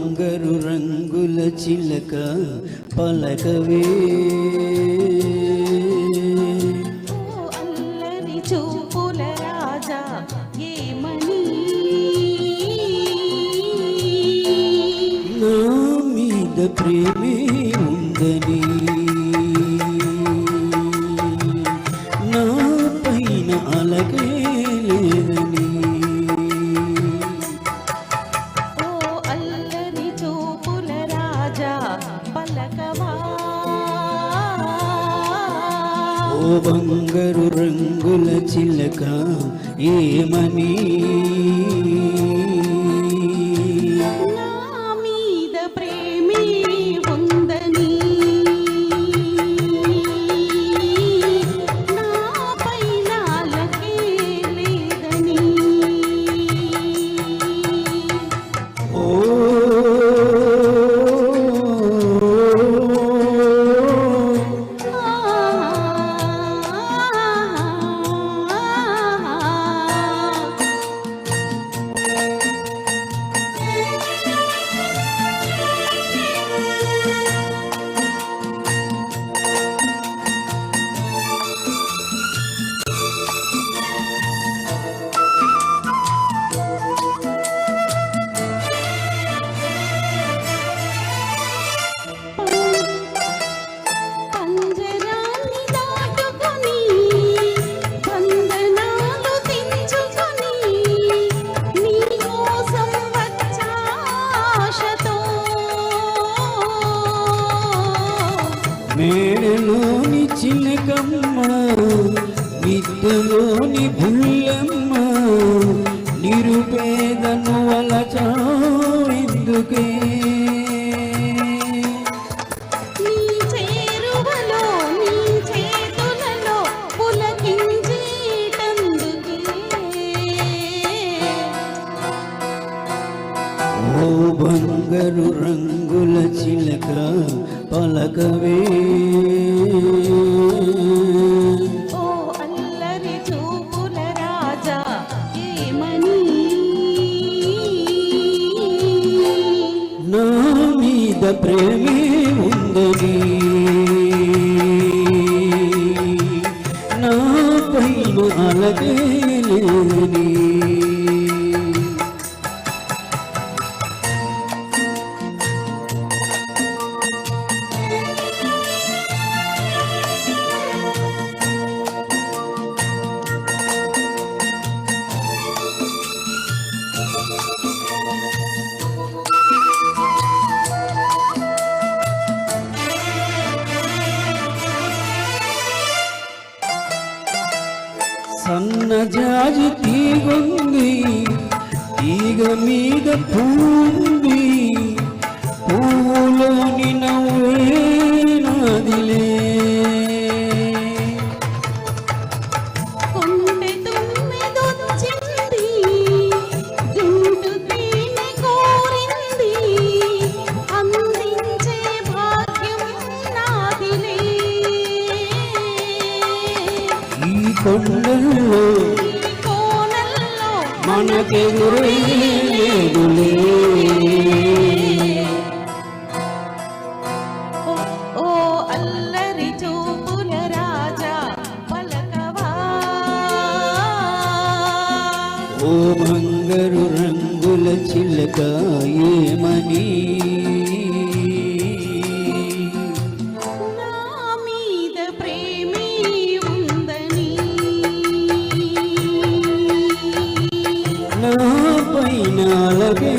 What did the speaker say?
బంగారు రంగుల చిలక పలకవే అల్లరి చూపుల రాజా ఏమని నా మీద ప్రేమే ఉందని నా పైన అలగే లేదని ఓ బంగారు రంగుల చిలక ఏమని నా మీద ప్రేమే ఉందని నా పైన అలకే లేదని ఓ మేడలోని చిలకమ్మ నిద్రలోని బుల్లమ్మ నిరుపేదను వలచావెందుకే నీ చేరువలో నీ చేతులలో పులకించేటందుకే ఓ బంగారు రంగుల చిలక పలకవే ఓ అల్లరి చూపుల రాజా ఏమని నా మీద ప్రేమే ఉందని నా పైన అలగే లేదని సన్నజాజి తీగుంది తీగ మీద పూంది పూలోని నవ్వే నాదిలే కొండె తుమ్మెదొచ్చింది జుంటు తేనె కోరింది అందించే భాగ్యం నాదిలే ఈ కొండల్లో కోనల్లో మనకెదురే లేదులే ఓ అల్లరి చూపుల రాజా పలకవా ఓ బంగారు రంగుల చిలక ఏమని నా మీద ప్రేమే ఉందని నా పైన అలగే